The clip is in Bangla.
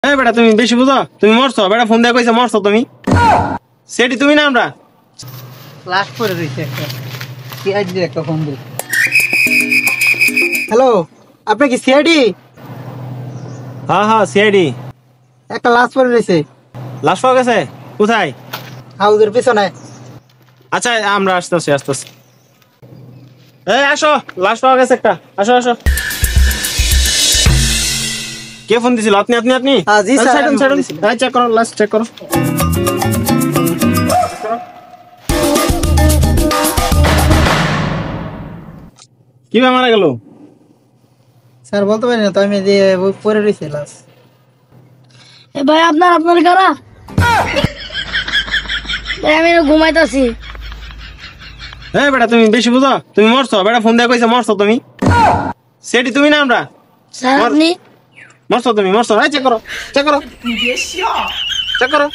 এই বেটা তুমি বেশি বুঝো, তুমি মরছো বেটা, ফোন দিয়ে কইছে মরছো তুমি। সেটি তুমি না আমরা লাস্ট করে রইছে একটা সিআইডি একটা ফোন দিই। হ্যালো, আপনি কি সিআইডি? হ্যাঁ হ্যাঁ সিআইডি। একটা লাশ পড়ে রয়েছে। লাশ পাওয়া গেছে কোথায়? হাউসের পিছনে। আচ্ছা আমরা আসতেছি আসতেছি। এই আসো, লাশ পাওয়া গেছে একটা, আসো আসো। কে ফোন দিছিল? আপনি আপনি আপনি? হ্যাঁ, জি স্যার, আমি ফোন দিছিলাম। চেক করো, লাশ চেক করো। কিভাবে মারা গেল? স্যার বলতে পারি না তো, আমি যে ওই পড়ে রয়েছে লাশ। এ ভাই আপনার কারা? ভাই আমি ঘুমাইতেছি। এই বেটা তুমি বেশি বুঝো, তুমি মরছো বেটা, ফোন দিয়ে কইছে মরছো তুমি। সেটি তুমি না আমরা স্যার আপনি মরছো তুমি, মরছো। চেক করো চেক করো চেক করো।